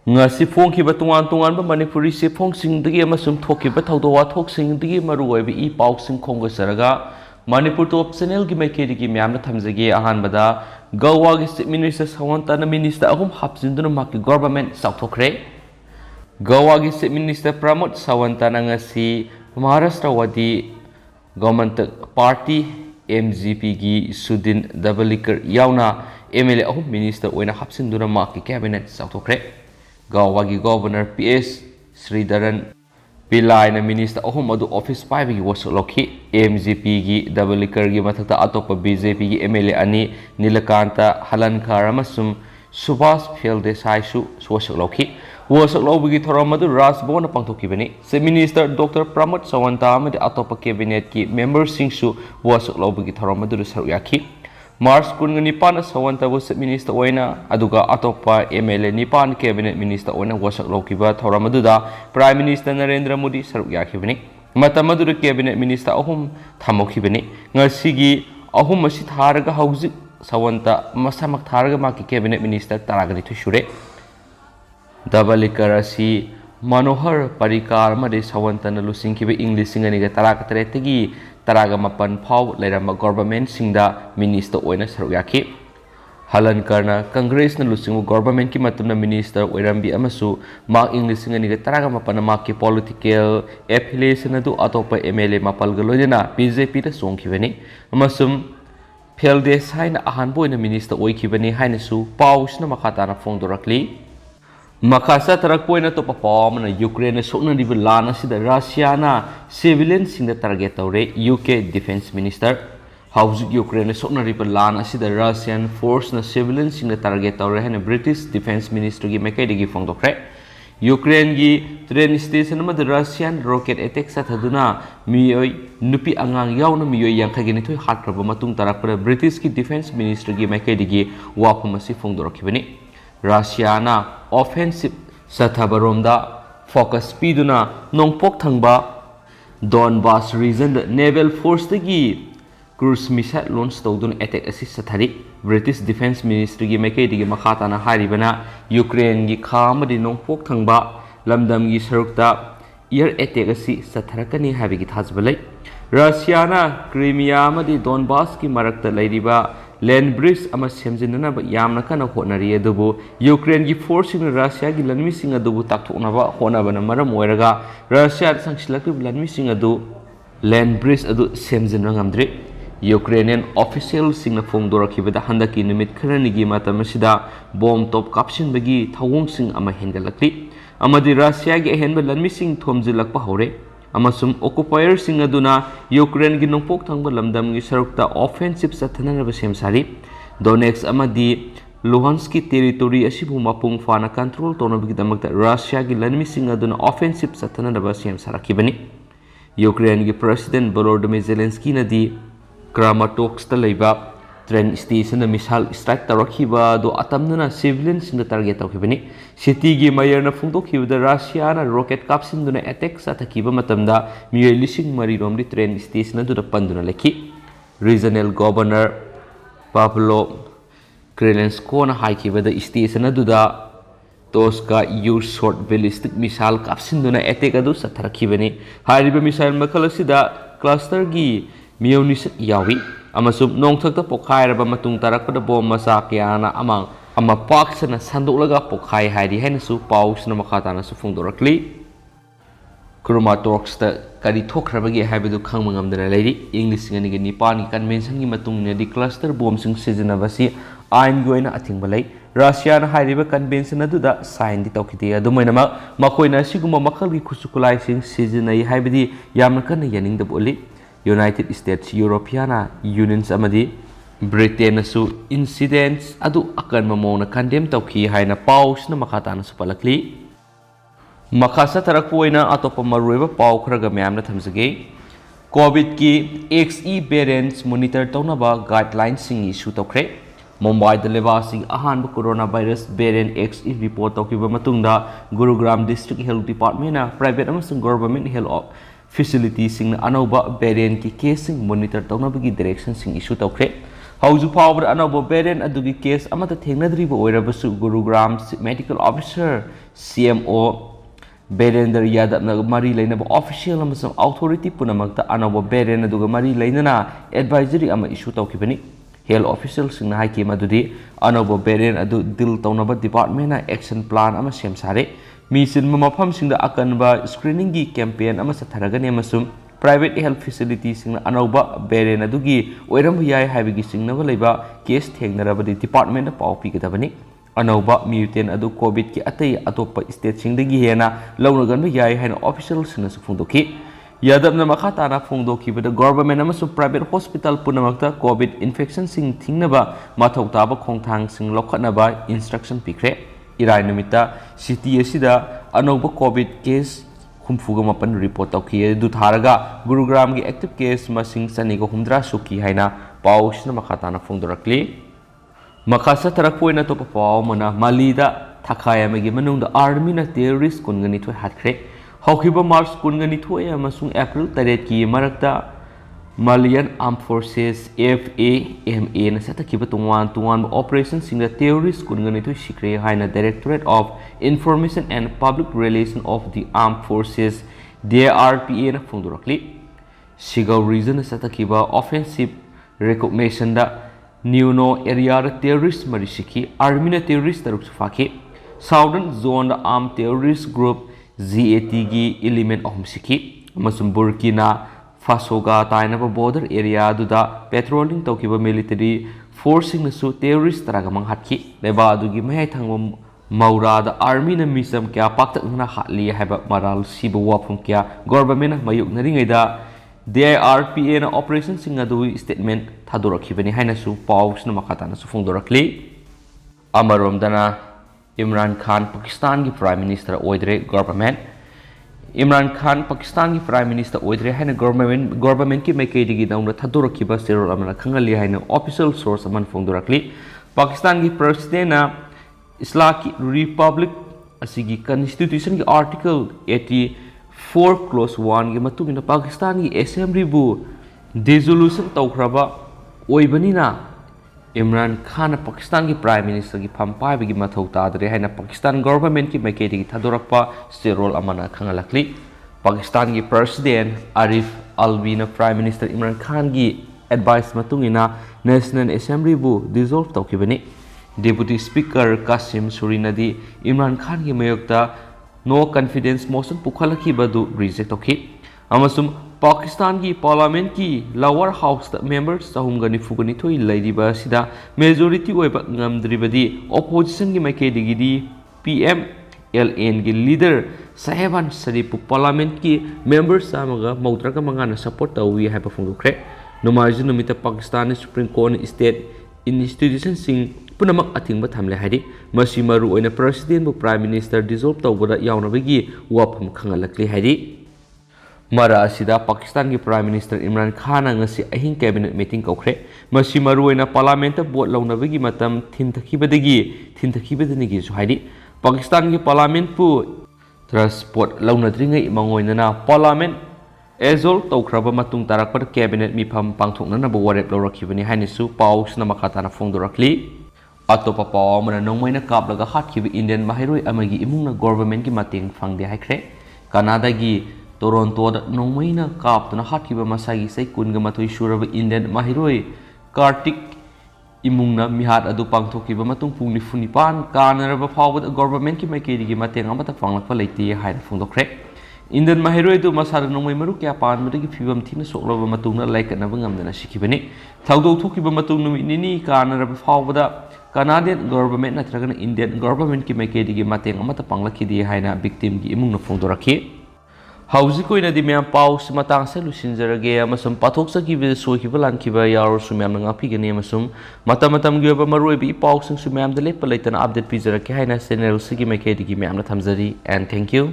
ngasi phongkiba tungan Manipuri se phongsingdagi amasum thokiba thawdo wathoksingdagi maruoiba I pausing khongasaraga Manipur top channel gi maikedi myamna thamjage ahanbada Goa gi Chief Minister sawant na minister ahum hapchinduna makki government chaothokhre Goa gi Chief Minister Pramod sawant na ngasi Maharashtra wadi government party MGP gi Sudin Dabalikar yauna MLA ahum minister oina hapchinduna makki cabinet chaothokhre Goa gi Governor PS Sridharan Pillai na minister ahum adu office paibi gi wasolokhi MGP gi Dabalikar gi mathakta atopa BJP gi MLA ani Nilakanta Halankar amasum Subhas Desai su wasolokhi wasolobigi thoramadu Rajbona pangthokibani se minister Dr Pramod Sawanta amadi atopa cabinet ki members sing su wasolobigi thoramadu saruyakhi Mars Kunganipan Sawanta was minister Oina Aduga Atopa MLA Nipan cabinet minister Oina wasak Lokiba Thoramaduda Prime Minister Narendra Modi Sarukyakibani Matamadu cabinet minister Ahum Tamokibani Ngasigi Ahum Masit Haraga Hausi Sawanta Masamak Taraga Maki cabinet minister Taragani to Shure Dabalikarasi Manohar Parikar Made Sawantana Lusinkibi English Singaniga Tarakatretegi Taraga mapan pau lairama government singda minister oina saruyaki Halankarna Congress na lusingu government ki matumna minister oirambi amasu mak English singani ga taraga mapan mak ki political affiliation adu atopa MLA mapal galojana BJP da songkibani amasum phelde saina ahanbo ina minister oikibani hainasu pausna makhatana fongdorakli Makasa tarakpoina to papamna Ukraine sokna ribu lana sida Russia na civilian singda target tawre UK Defense Minister Hauzik Ukraine sokna ribu lana sida Russian force na civilian singda target tawre hena British Defense Minister gi mekaidigi fongdokre Ukraine gi train station ma Russian rocket attack sa thaduna miyoi nupi angang yauna miyoi yangkhagi ni thoi hatraba matung tarakpara British ki Defense Minister gi mekaidigi wapumasi fongdorokibani Russia na offensive Sathabaromda focus piduna nongpok thangba Donbass region naval force tagi cruise missile launch tawdun attack asi sathari British Defense Ministry gi maikei digi makhata na haribana Ukraine gi khamadi nongpok thangba lamdam gi sarukta air attack asi satharakani habigi thajbalai Russia na Crimea amadi Donbass ki marakta lairiba land bridge ama semjinna ba yamna kana honari adubu Ukraine gi force in Russia gi lanmi sing adubu takthokna ba hona bana maram oiraga Russia sangsilakri lanmi sing adu land bridge adu semjinna ngamdri Ukrainian official sing na fongdorakibada handaki numit kharani gi matamasida bomb top caption bagi thawong sing ama hengalakli amadi Russia gi henba lanmi sing thomjilakpa hore amasum occupier sing aduna Ukraine gi nongpok thangba lamdam gi sarukta offensive sathana ba semsari Donetsk amadi Luhansk territory asibu mapung fana control tona bi damakta Russia gi lanmi sing aduna offensive sathana ba semsarakibani Ukraine gi President Volodymyr Zelensky nadi Kramatorsk ta leiba train station na missile strike tarakhiba do atamna civilians in the target tawkibani city gi mayor na phungtokhiba Russia na rocket capsin duna attack sa thakiba matamda miyoi lising mari romdi train station du da panduna lekhi regional governor Pavlo Krelensko na haikiba da station du da Toska use short ballistic missile capsin duna attack adu sa tharakibani hariba missile makhalasida cluster gi miyoni yawi amasum nongthakta pokhairaba matung tarakpada bom masa kyana amang ama paksana sandulaga pokhai hairi hainasu pausna makhatana su fungdorakli Kramatorsk ta kari thokrabagi haibedu khangmangamdana leiri English ngani gi nipan convention gi matung ne di cluster bomb sing sijinabasi ain goina athingbalai Russia na hairiba convention adu da sign di tawkiti adumainama makoina siguma makhal gi khusukulai sing sijinai haibedi yamna kan yaning da boli United States European Unions amadi Britain asu incidents adu akan mamona condemn tawki haina paus na makhatana su palakli makhasa tarakpoina atopa maruiba pau khraga myam na thamjage COVID ki XE variants monitor tawnaba guidelines sing issue tawkhre Mumbai da lebasi ahanba coronavirus variant XE report tawkiba matungda Gurugram District Health Department na private amasung government health facility sing anauba variant ki case sing monitor tawnabagi direction sing issue tawkhre ꯍꯧꯖꯤꯛ ꯐꯥꯎꯕꯗ ꯑꯅꯧꯕ ꯚꯦꯔꯤꯌꯦꯟꯠ ꯑꯗꯨꯒꯤ case ꯑꯃꯠꯇ ꯊꯦꯡꯅꯗ꯭ꯔꯤꯕ ꯑꯣꯏꯔꯕꯁꯨ ꯒꯨꯔꯨꯒ꯭ꯔꯥꯝ medical officer CMO ꯕꯤꯔꯦꯟꯗꯔ ꯌꯥꯗꯕꯅ ꯃꯔꯤ ꯂꯩꯅꯕ official ꯑꯃꯁꯨꯡ authority ꯄꯨꯝꯅꯃꯛꯇ ꯑꯅꯧꯕ ꯚꯦꯔꯤꯌꯦꯟꯠ ꯑꯗꯨꯒ ꯃꯔꯤ ꯂꯩꯅꯅ ꯑꯦꯗꯚꯥꯏꯖꯔꯤ ꯑꯃ ꯏꯁꯨ ꯇꯧꯈꯤꯕꯅꯤ꯫ ꯍꯦꯜꯊ ꯑꯣꯐꯤꯁꯤꯌꯦꯜꯁꯤꯡꯅ ꯍꯥꯏꯈꯤ ꯃꯗꯨꯗꯤ ꯑꯅꯧꯕ ꯚꯦꯔꯤꯌꯦꯟꯠ ꯑꯗꯨ ꯗꯤꯜ ꯇꯧꯅꯕ ꯗꯤꯄꯥꯔꯠꯃꯦꯟꯠꯅ ꯑꯦꯛꯁꯟ ꯄ꯭ꯂꯥꯟ ꯑꯃ ꯁꯦꯝ ꯁꯥꯔꯦ꯫ ꯃꯤ ꯆꯤꯟꯕ ꯃꯐꯝꯁꯤꯡꯗ ꯑꯀꯟꯕ ꯁ꯭ꯀ꯭ꯔꯤꯅꯤꯡꯒꯤ ꯀꯦꯝꯄꯦꯟ ꯑꯃ ꯆꯠꯊꯔꯒꯅꯤ ꯑꯃꯁꯨꯡ ꯄ꯭ꯔꯥꯏꯚꯦꯠ ꯍꯦꯜꯊ ꯐꯦꯁꯤꯂꯤꯇꯤꯁꯤꯡꯅ ꯑꯅꯧꯕ ꯚꯦꯔꯤꯌꯦꯟꯠ ꯑꯗꯨꯒꯤ ꯑꯣꯏꯔꯝꯕ ꯌꯥꯏ ꯍꯥꯏꯕꯒꯤ ꯆꯤꯡꯅꯕ ꯂꯩꯕ ꯀꯦꯁ ꯊꯦꯡꯅꯔꯕꯗꯤ ꯗꯤꯄꯥꯔꯠꯃꯦꯟꯠꯅ ꯄꯥꯎ ꯄꯤꯒꯗꯕꯅꯤ꯫ ꯑꯅꯧꯕ ꯃ꯭ꯌꯨꯇꯦꯟꯠ ꯑꯗꯨ ꯀꯣꯚꯤꯗꯀꯤ ꯑꯇꯩ ꯑꯇꯣꯞꯄ ꯁ꯭ꯇꯦꯠꯁꯤꯡꯗꯒꯤ ꯍꯦꯟꯅ ꯂꯧꯅꯒꯟꯕ ꯌꯥꯏ ꯍꯥꯏꯅ ꯑꯣꯐꯤꯁꯤꯌꯦꯜꯁꯤꯡꯅꯁꯨ ꯐꯣꯡꯗꯣꯛꯈꯤ꯫ ꯌꯥꯗꯕꯅ ꯃꯈꯥ ꯇꯥꯅ ꯐꯣꯡꯗꯣꯛꯈꯤꯕꯗ ꯒꯚꯔꯟꯃꯦꯟꯠ ꯑꯃꯁꯨꯡ ꯄ꯭ꯔꯥꯏꯚꯦꯠ ꯍꯣꯁꯄꯤꯇꯥꯜ ꯄꯨꯝꯅꯃꯛꯇ ꯀꯣꯚꯤꯗ ꯏꯟꯐꯦꯛꯁꯟꯁꯤꯡ ꯊꯤꯡꯅꯕ ꯃꯊꯧ ꯇꯥꯕ ꯈꯣꯡꯊꯥꯡꯁꯤꯡ ꯂꯧꯈꯠꯅꯕ ꯏꯟꯁꯇ꯭ꯔꯛꯁꯟ ꯄꯤꯈ꯭ꯔꯦ꯫ ꯏꯔꯥꯏ ꯅꯨꯃꯤꯠꯇ ꯁꯤꯇꯤ ꯑꯁꯤꯗ ꯑꯅꯧꯕ ꯀꯣꯚꯤꯗ ꯀꯦꯁ 68 ꯔꯤꯄꯣꯔꯠ ꯇꯧꯈꯤ꯫ ꯑꯗꯨ ꯊꯥꯔꯒ ꯒꯨꯔꯨꯒ꯭ꯔꯥꯝꯒꯤ ꯑꯦꯛꯇꯤꯚ ꯀꯦꯁ ꯃꯁꯤꯡ 250 ꯁꯨꯈꯤ ꯍꯥꯏꯅ ꯄꯥꯎꯁꯤꯅ ꯃꯈꯥ ꯇꯥꯅ ꯐꯣꯡꯗꯣꯔꯛꯂꯤ꯫ ꯃꯈꯥ ꯆꯠꯊꯔꯛꯄ ꯑꯣꯏꯅ ꯑꯇꯣꯞꯄ ꯄꯥꯎ ꯑꯃꯅ ꯃꯥꯂꯤꯗ ꯊꯥꯈꯥꯏ ꯑꯃꯒꯤ ꯃꯅꯨꯡꯗ ꯑꯥꯔꯃꯤꯅ ꯇꯦꯔꯣꯔꯤꯁꯠ 22 ꯍꯥꯠꯈ꯭ꯔꯦ꯫ ꯍꯧꯈꯤꯕ ꯃꯥꯔꯆ 22 ꯑꯃꯁꯨꯡ ꯑꯦꯄ꯭ꯔꯤꯜ 9ꯀꯤ ꯃꯔꯛꯇ ꯃꯥꯂꯤꯌꯟ ꯑꯥꯔꯝ ꯐꯣꯔꯁꯦꯁ FAMAꯅ ꯆꯠꯊꯈꯤꯕ ꯇꯣꯉꯥꯟ ꯇꯣꯉꯥꯟꯕ ꯑꯣꯄꯔꯦꯁꯟꯁꯤꯡꯗ ꯇꯦꯔꯣꯔꯤꯁꯠ 22 ꯁꯤꯈ꯭ꯔꯦ ꯍꯥꯏꯅ directorate of information and public relation of the armed forces DARPAꯅ ꯐꯣꯡꯗꯣꯔꯛꯂꯤ꯫ ꯁꯤꯒꯧ ꯔꯤꯖꯟꯗ ꯆꯠꯊꯈꯤꯕ ꯑꯣꯐꯦꯟꯁꯤꯚ ꯔꯤꯀꯣꯒꯅꯤꯁꯟꯗ ꯅꯤꯎꯅꯣ ꯑꯦꯔꯤꯌꯥꯗ ꯇꯦꯔꯣꯔꯤꯁꯠ 3 ꯁꯤꯈꯤ꯫ ꯑꯥꯔꯃꯤꯅ ꯇꯦꯔꯣꯔꯤꯁꯠ 3 ꯐꯥꯈꯤ꯫ ꯁꯥꯎꯗꯔꯟ ꯖꯣꯟꯗ ꯑꯥꯔꯝ ꯇꯦꯔꯣꯔꯤꯁꯠ ꯒ꯭ꯔꯨꯞ GATꯒꯤ ꯏꯂꯤꯃꯦꯟꯠ 3 ꯁꯤꯈꯤ ꯑꯃꯁꯨꯡ ꯕꯨꯔꯀꯤꯅꯥ ꯐꯥꯁꯣꯒ ꯇꯥꯏꯅꯕ ꯕꯣꯔꯗꯔ ꯑꯦꯔꯤꯌꯥ ꯑꯗꯨꯗ ꯄꯦꯇ꯭ꯔꯣलिꯡ ꯇꯧꯈꯤꯕ ꯃꯤꯂꯤꯇꯔꯤ ꯐꯣꯔꯁꯁꯤꯡꯅꯁꯨ ꯇꯦꯔꯣꯔꯤꯁꯠ 10 ꯃꯥꯡꯍꯠꯈꯤ꯫ ꯂꯩꯕꯥꯛ ꯑꯗꯨꯒꯤ ꯃꯌꯥꯏ ꯊꯪꯕ ꯃꯧꯔꯥꯗ ꯑꯥꯔꯃꯤꯅ ꯃꯤꯆꯝ ꯀꯌꯥ ꯄꯥꯛꯇꯛꯅꯅ ꯍꯥꯠꯂꯤ ꯍꯥꯏꯕ ꯃꯔꯥꯜ ꯁꯤꯕ ꯋꯥꯐꯝ ꯀꯌꯥ ꯒꯚꯔꯟꯃꯦꯟꯠꯅ ꯃꯥꯌꯣꯛꯅꯔꯤꯉꯩꯗ DARPAꯅ ꯑꯣꯄꯔꯦꯁꯟꯁꯤꯡ ꯑꯗꯨ ꯁ꯭ꯇꯦꯠꯃꯦꯟꯠ ꯊꯥꯗꯣꯔꯛꯈꯤꯕꯅꯤ ꯍꯥꯏꯅꯁꯨ ꯄꯥꯎꯁꯤꯅ ꯃꯈꯥ ꯇꯥꯅꯁꯨ ꯐꯣꯡꯗꯣꯔꯛꯂꯤ꯫ ꯑꯃꯔꯣꯝꯗꯅ इमरान खान पाकिस्तान की प्राइम मिनिस्टर ओइद्रे गवर्नमेंट इमरान खान पाकिस्तान की प्राइम मिनिस्टर ओइद्रे है गवर्नमेंट की मैकेदी नौना थादोरखिबा सेरोल अमना खंगली है ऑफिशियल सोर्स अमन फोंदोरखली। पाकिस्तान की प्रेसिडेंट इस्लामिक रिपब्लिक असिगी कॉन्स्टिट्यूशन की आर्टिकल 84 क्लोज 1 की मतुगिना पाकिस्तान की असेंबली बु डिसोल्यूशन तौखरबा ओइबनिना इमरान खान पाकिस्तान की प्राइम मिनिस्टर की फम पाइबगी मथौ तादरे है पाकिस्तान गवर्नमेंट की मैकेदी थादोरक्पा स्टेरोल अमना खंगलक्ली। पाकिस्तान की प्रेसिडेंट आरिफ अलवी ने प्राइम मिनिस्टर इमरान खान की एडवाइस मतुंगिना नेशनल असेंबली बु डिसोल्व तौखिबनी। डेप्यूटी स्पीकर कासिम सुरीनदी इमरान खान की मयोक्ता नो कॉन्फिडेंस मोशन पुखलखिबदु रिजेक्ट तौखि अमसुम पाकिस्तान की पार्लियामेंट की लोअर हाउस मेंबर्स 392 लैरिबा सिदा मेजॉरिटी ओइबा ngamdribadi opposition की मैकेदी PMLA की लीडर साहेबान शरीफ पार्लियामेंट की मेंबर्स सामगा मौद्रगा मंगाना सपोर्ट तौवी है फोंदोखरे। नोमाइजु नुमित Pakistan supreme court state institution सिंह पुनमक अथिंग थमले है मसी मरु ओइना प्रेसिडेंट प्राइम मिनिस्टर डिसोल्व तौबदा यावनबगी वाफम खंगलक्ली है। मरा असिदा पाकिस्तान की prime minister Imran Khan ngasi अहिंग कैबिनेट मीटिंग कौखरे मसी मरुओइना पार्लियामेंट वोट लौनबगी मतम थिनथखिबदगी सुहाइदी पाकिस्तान की पार्लियामेंट पु ट्रांसपोर्ट लौनद्रिङै मंगोइनना पार्लियामेंट एजोल्व तौखरबा मतुंग तारकपद कैबिनेट मिफम पांथोकननबो वारेप लौरखिबनि हाइनसु पाउसना मखाताना फोंदोरखली। अतोपा पाउ अमना नोंमैना कापलगा हाटखिबा इंडियन माहिरोइ अमगी इमुंगना गवर्नमेंट की मतेंग फंगदे हाइख्रे। कनाडा की टोरंटो नोंमैना कापतना हाटखिबा मसागी सै 28 सुरबा इंडियन माहिरोइ कार्तिक इमुंगना मिहात अदु पांथोखिबा मतुंग पुंग 9 कानरबा फावबद गवर्नमेंट की मैकेदी की मतेंग अमता फंगलकपा लैते हाइना फोंदोखरे। इंडियन माहिरोइ दु मसादा नोंमै मरु क्या पानबदगी फिबम थिना सोक्लबा मतुंगना लाइकनबा ngamdana सिखिबनि थाउदौ थोखिबा मतुंग नुमित निनी कानरबा फावबदा कनाडियन गवर्नमेंट नत्रगना इंडियन गवर्नमेंट की मैकेदी की मतेंग अमता पांगलखिदि हाइना विक्टिम की इमुंगना फोंदोरखि। हौजिक ओइनादि म्याम पाउस मतांग से लुसिनजरगे अमसुम पाथोकसखिबा सोखिबा लानखिबा यावरसु म्याम ngaphigani अमसुम मतम गी ओइबा मरुइबि पाउसिंगसु म्याम द लेपा लैतना अपडेट पिजरके हाइना चैनल सिगी मैकेदी की म्याम थमजरी एंड थैंक यू।